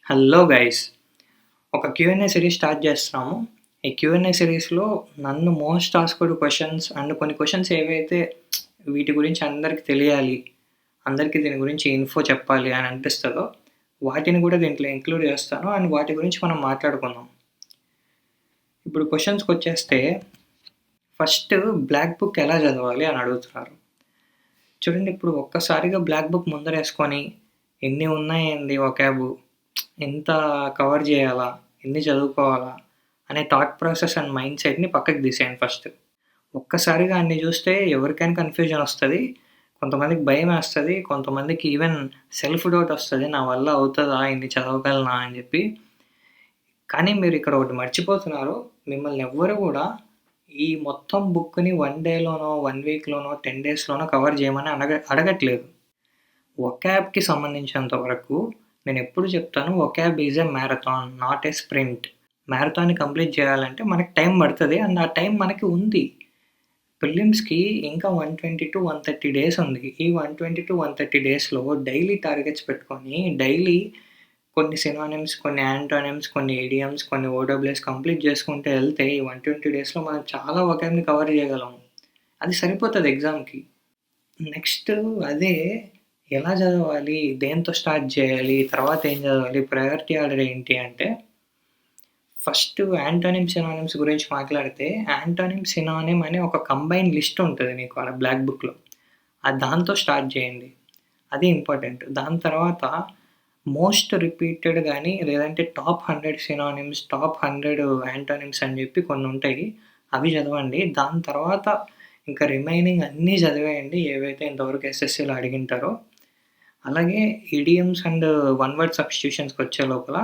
Hello guys! ఒక Q&A series start చేస్తున్నాము. ఈ క్యూఎన్ఏ సిరీస్‌లో నన్ను మోస్ట్ ఆస్క్డ్ క్వెషన్స్ అండ్ కొన్ని క్వెషన్స్ ఏవైతే వీటి గురించి అందరికి తెలియాలి, అందరికీ దీని గురించి ఇన్ఫో చెప్పాలి అని అనిపిస్తదో, వాటిని కూడా దీంట్లో ఇంక్లూడ్ చేస్తాను. అండ్ వాటి గురించి మనం మాట్లాడుకుందాం. ఇప్పుడు క్వెషన్స్‌కొచ్చేస్తే ఫస్ట్ బ్లాక్ బుక్ ఎలా చదవాలి అని అడుగుతున్నారు. చూడండి, ఇప్పుడు ఒక్కసారిగా బ్లాక్ బుక్ ముందరేసుకొని ఎన్ని ఉన్నాయేంది వొకాబు, ఎంత కవర్ చేయాలా, ఎన్ని చదువుకోవాలా అనే థాట్ ప్రాసెస్ అండ్ మైండ్ సెట్‌ని పక్కకు తీసేయండి ఫస్ట్. ఒక్కసారిగా అన్ని చూస్తే ఎవరికైనా కన్‌ఫ్యూజన్ వస్తది. కొంతమందికి భయమేస్తది. కొంతమందికి ఈవెన్ సెల్ఫ్ డౌట్ వస్తది. నా వల్ల అవుతదా? ఇన్ని చదవగలనా? అని చెప్పి. కానీ మీరు ఇక్కడ ఒకటి మర్చిపోతున్నారు. మిమ్మల్ని ఎవ్వరు కూడా ఈ మొత్తం బుక్‌ని 1 డేలోనో, 1 వీక్‌లోనో, 10 డేస్‌లోనో కవర్ చేయమని అడగట్లేదు. వొకాబ్‌కి సంబంధించినంత వరకు నేనెప్పుడు చెప్తాను, vocab is a marathon, not a sprint. మ్యారథాన్‌ని కంప్లీట్ చేయాలంటే మనకి టైం పడతది. అండ్ ఆ టైం మనకి ఉంది. ప్రిలిమ్స్‌కి ఇంకా 120-130 డేస్ ఉంది. ఈ 120-130 డేస్‌లో డైలీ టార్గెట్స్ పెట్టుకొని, డైలీ కొన్ని సినానిమ్స్, కొన్ని యాంటోనిమ్స్, కొన్ని ఇడియమ్స్, కొన్ని ఓడబ్ల్యూఎస్ కంప్లీట్ చేసుకుంటూ ఎళ్తే ఈ 120 డేస్‌లో మనం చాలా వొకాబ్‌ని కవర్ చేయగలం. అది సరిపోతది ఎగ్జామ్‌కి. నెక్స్ట్ అదే ఎలా చదవాలి? దేంతో స్టార్ట్ చేయాలి? తర్వాత ఏం చదవాలి? ప్రయారిటీ ఆర్డర్ ఏంటి అంటే, ఫస్ట్ యాంటోనిమ్, సినానిమ్స్ గురించి మాట్లాడితే, యాంటోనిమ్, సినానిమ్ అనే ఒక కంబైన్ లిస్ట్ ఉంటది మీకు ఆడ బ్లాక్ బుక్‌లో. దాంతో స్టార్ట్ చేయండి. అది ఇంపార్టెంట్. దాని తర్వాత మోస్ట్ రిపీటెడ్ గాని, లేదంటే టాప్ 100 సినానిమ్స్, టాప్ 100 యాంటోనిమ్స్ అని చెప్పి కొన్నుంటాయి. అవి చదవండి. దాని తర్వాత ఇంకా రిమైనింగ్ అన్నీ చదివేయండి, ఏవైతే ఇంతవరకు ఎస్ఎస్‌సీలో అడిగింటారో. అలాగే ఇడియమ్స్ అండ్ వన్ వర్డ్ సబ్స్టిట్యూషన్స్‌కొచ్చే లోపల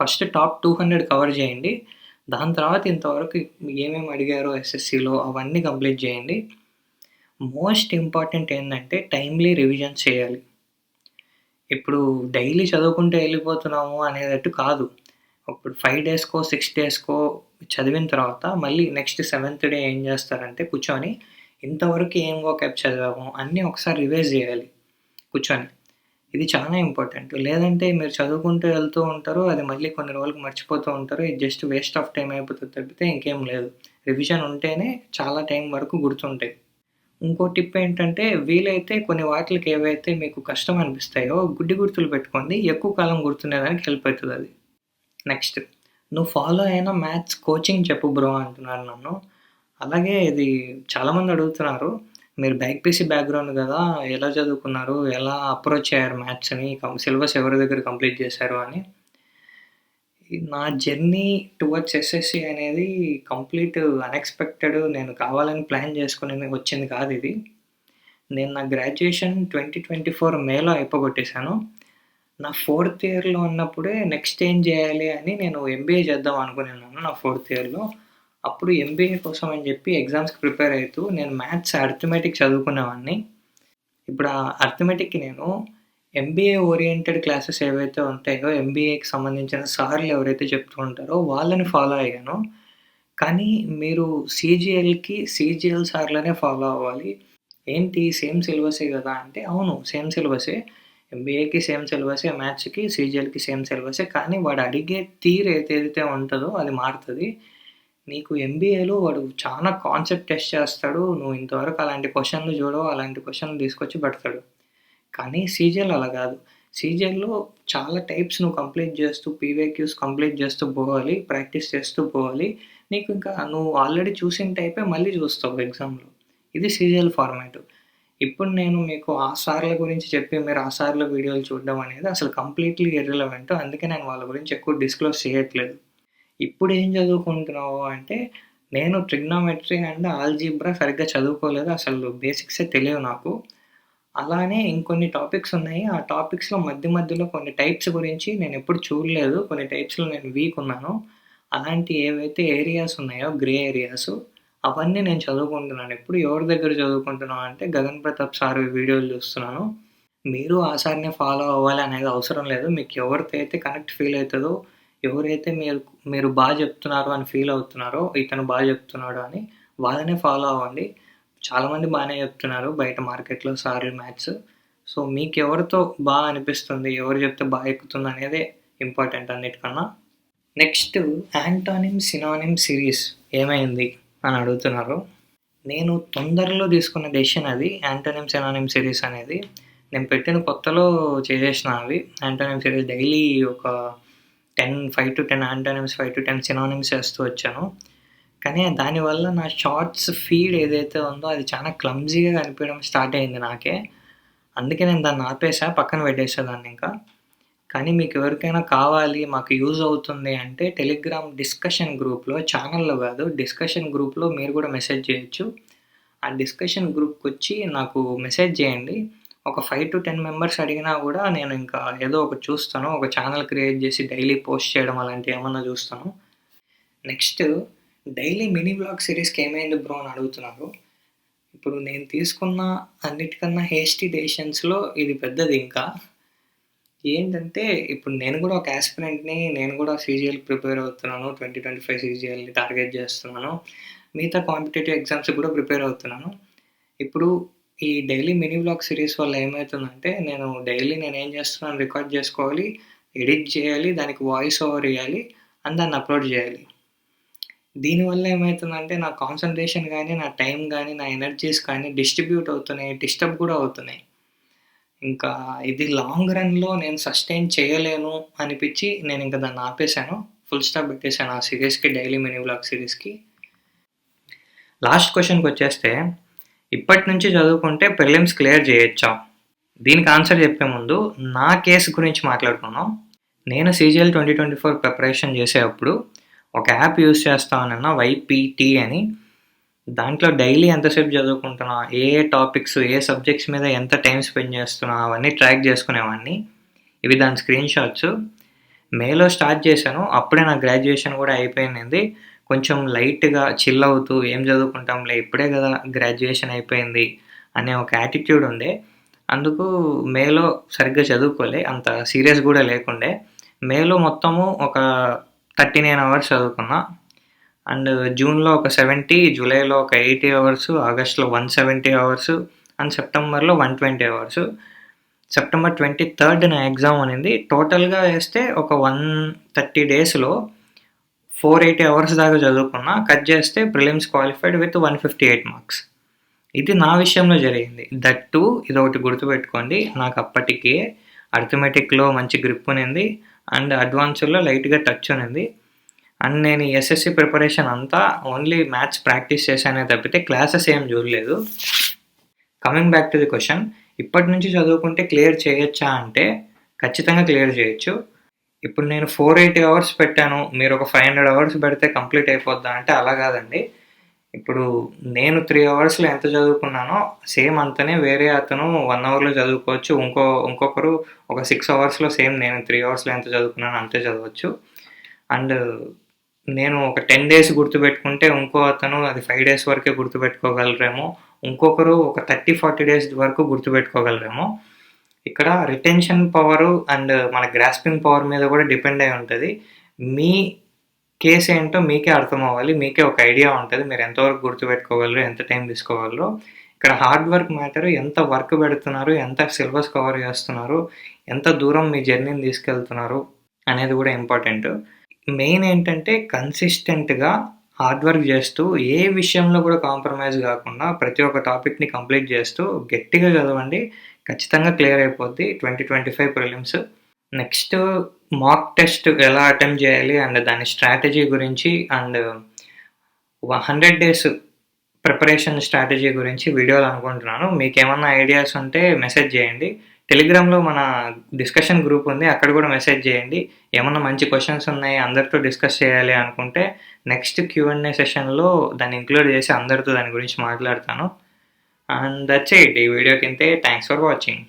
ఫస్ట్ టాప్ 200 కవర్ చేయండి. దాని తర్వాత ఇంతవరకు ఏమేమి అడిగారో ఎస్ఎస్‌సీలో అవన్నీ కంప్లీట్ చేయండి. మోస్ట్ ఇంపార్టెంట్ ఏందంటే టైమ్లీ రివిజన్ చేయాలి. ఇప్పుడు డైలీ చదువుకుంటూ వెళ్ళిపోతున్నాము అనేటట్టు కాదు. ఇప్పుడు 5 డేస్‌కో, 6 డేస్‌కో చదివిన తర్వాత మళ్ళీ నెక్స్ట్ 7థ్ డే ఏం చేస్తారంటే కూర్చొని ఇంతవరకు ఏం వొకాబ్ చదివాము అన్నీ ఒకసారి రివైజ్ చేయాలి కూర్చొని. ఇది చాలా ఇంపార్టెంట్. లేదంటే మీరు చదువుకుంటూ వెళ్తూ ఉంటారు. అది మళ్ళీ కొన్ని రోజులకి మర్చిపోతూ ఉంటారు. ఇది జస్ట్ వేస్ట్ ఆఫ్ టైమ్ అయిపోతది తప్పితే ఇంకేం లేదు. రివిజన్ ఉంటేనే చాలా టైం వరకు గుర్తుంటాయి. ఇంకో టిప్ ఏంటంటే, వీలైతే కొన్ని వాటిలకి ఏవైతే మీకు కష్టం అనిపిస్తాయో గుడ్డి గుర్తులు పెట్టుకోండి. ఎక్కువ కాలం గుర్తుండేదానికి హెల్ప్ అవుతదది. నెక్స్ట్, నువ్వు ఫాలో అయిన మ్యాథ్స్ కోచింగ్ చెప్పు బ్రో అంటున్నారు నన్ను. అలాగే ఇది చాలామంది అడుగుతున్నారు. మీరు బైపీసీ బ్యాక్‌గ్రౌండ్ గదా! ఎలా చదువుకున్నారు? ఎలా అప్రోచ్ అయ్యారు మ్యాథ్స్‌ని? సిలబస్ ఎవరి దగ్గర కంప్లీట్ చేశారు అని. నా జర్నీ టువర్డ్స్ ఎస్ఎస్‌సీ అనేది కంప్లీట్ అన్‌ఎక్స్‌పెక్టెడ్. నేను కావాలని ప్లాన్ చేసుకొని వచ్చింది కాదిది. నేను నా గ్రాడ్యుయేషన్ 2024 మేలో అయిపోగొట్టేసాను. నా ఫోర్త్ ఇయర్‌లో ఉన్నప్పుడే నెక్స్ట్ ఏం జేయాలి అని నేను ఎంబీఏ చేద్దాం అనుకునేన్నాను నా ఫోర్త్ ఇయర్‌లో. అప్పుడు ఎంబీఏ కోసం అని జెప్పి ఎగ్జామ్స్‌కి ప్రిపేర్ అయితూ నేను మ్యాథ్స్, అర్థమెటిక్ చదువుకునేవాడిని. ఇప్పుడు ఆ అర్థమెటిక్‌కి నేను ఎంబీఏ ఓరియెంటెడ్ క్లాసెస్ ఏవైతే ఉంటాయో, ఎంబీఏకి సంబంధించిన సార్లు ఎవరైతే చెప్తూ ఉంటారో వాళ్ళని ఫాలో అయ్యాను. కానీ మీరు సీజీఎల్‌కి సీజీఎల్ సార్లనే ఫాలో అవ్వాలి. ఏంటి సేమ్ సిలబసే గదా! అంటే అవును, సేమ్ సిలబసే. ఎంబీఏకి సేమ్ సిలబసే, మ్యాథ్స్‌కి, సీజీఎల్‌కి సేమ్ సిలబసే. కానీ వాడు అడిగే తీరు ఏదైతే ఉంటదో అది మారుతది. నీకు ఎంబీఏలో వాడు చాలా కాన్సెప్ట్ టెస్ట్ చేస్తాడు. నువ్వు ఇంతవరకు అలాంటి క్వెషన్‌లు చూడవు. అలాంటి క్వెషన్‌లు తీసుకొచ్చి పెడతాడు. కానీ సీజీఎల్ అలా గాదు. సీజీఎల్‌లో చాలా టైప్స్ నువ్వు కంప్లీట్ చేస్తూ, పీవైక్యూస్ కంప్లీట్ చేస్తూ పోవాలి. ప్రాక్టీస్ చేస్తూ పోవాలి. నీకు ఇంకా నువ్వు ఆల్రెడీ చూసిన టైపే మళ్ళీ చూస్తావు ఎగ్జామ్‌లో. ఇది సీజీఎల్ ఫార్మాట్. ఇప్పుడు నేను మీకు ఆ సార్ల గురించి చెప్పి, మీరు ఆ సార్ల వీడియోలు చూడడం అనేది అసలు కంప్లీట్‌లీ ఇర్రెలెవెంట్. అందుకే నేను వాళ్ళ గురించి ఎక్కువ డిస్క్లోజ్ చేయట్లేదు. ఇప్పుడు ఏం చదువుకుంటున్నావు అంటే, నేను ట్రిగ్నోమెట్రీ అండ్ ఆల్జీబ్రా సరిగ్గా చదువుకోలేదు. అసలు బేసిక్సే తెలియవు నాకు. అలానే ఇంకొన్ని టాపిక్స్ ఉన్నాయి. ఆ టాపిక్స్‌లో మధ్య మధ్యలో కొన్ని టైప్స్ గురించి నేనెప్పుడు చూడలేదు. కొన్ని టైప్స్‌లో నేను వీక్ ఉన్నాను. అలాంటి ఏవైతే ఏరియాస్ ఉన్నాయో గ్రే ఏరియాస్ అవన్నీ నేను చదువుకుంటున్నాను. ఇప్పుడు ఎవరి దగ్గర చదువుకుంటున్నాను అంటే గగన్ ప్రతాప్ సార్ వీడియోలు చూస్తున్నాను. మీరు ఆ సార్‌నే ఫాలో అవ్వాలి అనేది అవసరం లేదు. మీకు ఎవరితో అయితే కనెక్ట్ ఫీల్ అయితదో, ఎవరైతే మీరు మీరు చెప్తున్నారు అని ఫీల్ అవుతున్నారో, ఇతను చెప్తున్నాడు అని వాళ్ళనే ఫాలో అవ్వండి. చాలామంది బానే చెప్తున్నారు బయట మార్కెట్‌లో సార్లు మ్యాథ్స్. సో మీకు ఎవరితో బాగా అనిపిస్తుంది, ఎవరు చెప్తే బాగా ఎక్కుతుంది అనేదే ఇంపార్టెంట్ అన్నిటికన్నా. నెక్స్ట్ యాంటోనిమ్ సినానిమ్ సిరీస్ ఏమైంది అని అడుగుతున్నారు. నేను తొందరలో తీసుకున్న డెసిషన్ అది యాంటోనిమ్ సినానిమ్ సిరీస్ అనేది. నేను పెట్టిన కొత్తలో చేసేసిన అవి యాంటోనిమ్ సిరీస్ డైలీ ఒక 5 to 10 యాంటోనిమ్స్, 5 to 10 సినానిమ్స్ చేస్తూ వచ్చాను. కానీ దానివల్ల నా షార్ట్స్ ఫీడ్ ఏదైతే ఉందో అది చాలా క్లమ్జీగా కనిపించడం స్టార్ట్ అయింది నాకే. అందుకే నేను దాన్ని ఆపేసా, పక్కన పెట్టేసేదాన్ని ఇంకా. కానీ మీకు ఎవరికైనా కావాలి, మాకు యూజ్ అవుతుంది అంటే టెలిగ్రామ్ డిస్కషన్ గ్రూప్లో, ఛానల్లో కాదు, డిస్కషన్ గ్రూప్లో మీరు కూడా మెసేజ్ చేయొచ్చు. ఆ డిస్కషన్ గ్రూప్కి వచ్చి నాకు మెసేజ్ చేయండి. ఒక 5 to 10 మెంబర్స్ అడిగినా కూడా నేను ఇంకా ఏదో ఒకటి చూస్తాను. ఒక ఛానల్ క్రియేట్ చేసి డైలీ పోస్ట్ చేయడం అలాంటివి ఏమన్నా చూస్తాను. నెక్స్ట్ డైలీ మినీ బ్లాగ్ సిరీస్కి ఏమైంది బ్రో అని అడుగుతున్నారు. ఇప్పుడు నేను తీసుకున్న అన్నిటికన్నా హేస్టీ డెసిషన్స్లో ఇది పెద్దది. ఇంకా ఏంటంటే ఇప్పుడు నేను కూడా ఒక యాస్పిరెంట్ని, నేను కూడా సీజీఎల్ ప్రిపేర్ అవుతున్నాను. 2025 సీజీఎల్ని టార్గెట్ చేస్తున్నాను. మిగతా కాంపిటేటివ్ ఎగ్జామ్స్కి కూడా ప్రిపేర్ అవుతున్నాను. ఇప్పుడు ఈ డైలీ మినీ బ్లాగ్ సిరీస్ వల్ల ఏమవుతుందంటే డైలీ నేనేం చేస్తున్నాను రికార్డ్ చేసుకోవాలి, ఎడిట్ చేయాలి, దానికి వాయిస్ ఓవర్ ఇవ్వాలి అండ్ దాన్ని అప్లోడ్ చేయాలి. దీనివల్ల ఏమవుతుందంటే నా కాన్సన్ట్రేషన్ కానీ, నా టైం కానీ, నా ఎనర్జీస్ కానీ డిస్ట్రిబ్యూట్ అవుతున్నాయి, డిస్టర్బ్ కూడా అవుతున్నాయి. ఇంకా ఇది లాంగ్ రన్లో నేను సస్టైన్ చేయలేను అనిపించి నేను ఇంకా దాన్ని ఆపేశాను, ఫుల్ స్టాప్ పెట్టేశాను ఆ సిరీస్కి, డైలీ మినీ బ్లాగ్ సిరీస్కి. లాస్ట్ క్వశ్చన్కి వచ్చేస్తే, ఇప్పటి నుంచి చదువుకుంటే ప్రిలిమ్స్ క్లియర్ చేయొచ్చా? దీనికి ఆన్సర్ చెప్పే ముందు నా కేసు గురించి మాట్లాడుకున్నాం. నేను సీజీఎల్ 2024 ప్రిపరేషన్ చేసేటప్పుడు ఒక యాప్ యూజ్ చేస్తానన్నా, వైపీటీ అని. దాంట్లో డైలీ ఎంతసేపు చదువుకుంటున్నా, ఏ టాపిక్స్, ఏ సబ్జెక్ట్స్ మీద ఎంత టైం స్పెండ్ చేస్తున్నా అవన్నీ ట్రాక్ చేసుకునేవాడిని. ఇవి దాని స్క్రీన్ షాట్స్. మేలో స్టార్ట్ చేశాను, అప్పుడే నా గ్రాడ్యుయేషన్ కూడా అయిపోయింది. కొంచెం లైట్గా చిల్ అవుతూ ఏం చదువుకుంటాంలే, ఇప్పుడే కదా గ్రాడ్యుయేషన్ అయిపోయింది అనే ఒక యాటిట్యూడ్ ఉండే. అందుకు మేలో సరిగ్గా చదువుకోలే, అంత సీరియస్ కూడా లేకుండే. మేలో మొత్తము ఒక 39 అవర్స్ చదువుకున్నా. అండ్ జూన్లో ఒక 70, జూలైలో ఒక 80 అవర్స్, ఆగస్ట్లో 170 అవర్స్ అండ్ సెప్టెంబర్లో 120 అవర్స్. సెప్టెంబర్ 23rd నా ఎగ్జామ్ అనేది. టోటల్గా వేస్తే ఒక 130 డేస్లో 480 అవర్స్ దాకా చదువుకున్నా. కట్ చేస్తే ప్రిలిమ్స్ క్వాలిఫైడ్ విత్ 158 మార్క్స్. ఇది నా విషయంలో జరిగింది. దట్ టు ఇది ఒకటి గుర్తుపెట్టుకోండి, నాకు అప్పటికే అర్థమెటిక్లో మంచి గ్రిప్ ఉన్నింది అండ్ అడ్వాన్స్లో లైట్గా టచ్ ఉన్నింది. అండ్ నేను ఎస్ఎస్సి ప్రిపరేషన్ అంతా ఓన్లీ మ్యాథ్స్ ప్రాక్టీస్ చేశానే తప్పితే క్లాసెస్ ఏం చూడలేదు. Coming back to the question, ఇప్పటి నుంచి చదువుకుంటే క్లియర్ చేయొచ్చా అంటే ఖచ్చితంగా క్లియర్ చేయొచ్చు. ఇప్పుడు నేను 480 అవర్స్ పెట్టాను, మీరు ఒక 500 అవర్స్ పెడితే కంప్లీట్ అయిపోద్దా అంటే అలా కాదండి. ఇప్పుడు నేను 3 అవర్స్లో ఎంత చదువుకున్నానో సేమ్ అంతనే వేరే అతను 1 అవర్లో చదువుకోవచ్చు. ఇంకొకరు ఒక 6 అవర్స్లో సేమ్ నేను 3 అవర్స్లో ఎంత చదువుకున్నానో అంతే చదవచ్చు. అండ్ నేను ఒక 10 days గుర్తుపెట్టుకుంటే ఇంకో అతను అది 5 days వరకే గుర్తుపెట్టుకోగలరేమో, ఇంకొకరు ఒక 30-40 days వరకు గుర్తుపెట్టుకోగలరేమో. ఇక్కడ రిటెన్షన్ పవరు అండ్ మన గ్రాస్పింగ్ పవర్ మీద కూడా డిపెండ్ అయి ఉంటుంది. మీ కేసు ఏంటో మీకే అర్థం అవ్వాలి, మీకే ఒక ఐడియా ఉంటుంది మీరు ఎంతవరకు గుర్తుపెట్టుకోగలరు, ఎంత టైం తీసుకోగలరు. ఇక్కడ హార్డ్ వర్క్ మ్యాటర్, ఎంత వర్క్ పెడుతున్నారు, ఎంత సిలబస్ కవర్ చేస్తున్నారు, ఎంత దూరం మీ జర్నీని తీసుకెళ్తున్నారు అనేది కూడా ఇంపార్టెంట్. మెయిన్ ఏంటంటే కన్సిస్టెంట్గా హార్డ్ వర్క్ చేస్తూ, ఏ విషయంలో కూడా కాంప్రమైజ్ కాకుండా ప్రతి ఒక్క టాపిక్ని కంప్లీట్ చేస్తూ గట్టిగా చదవండి, ఖచ్చితంగా క్లియర్ అయిపోద్ది 2025 ప్రిలిమ్స్. నెక్స్ట్ మాక్ టెస్ట్ ఎలా అటెంప్ట్ చేయాలి అండ్ దాని స్ట్రాటజీ గురించి అండ్ 100 days ప్రిపరేషన్ స్ట్రాటజీ గురించి వీడియోలు అనుకుంటున్నాను. మీకు ఏమన్నా ఐడియాస్ ఉంటే మెసేజ్ చేయండి. టెలిగ్రామ్లో మన డిస్కషన్ గ్రూప్ ఉంది, అక్కడ కూడా మెసేజ్ చేయండి. ఏమన్నా మంచి క్వశ్చన్స్ ఉన్నాయి, అందరితో డిస్కస్ చేయాలి అనుకుంటే నెక్స్ట్ Q&A సెషన్లో దాన్ని ఇంక్లూడ్ చేసి అందరితో దాని గురించి మాట్లాడతాను. And that's it. ఈ వీడియోకి ఇంతే. Thanks for watching.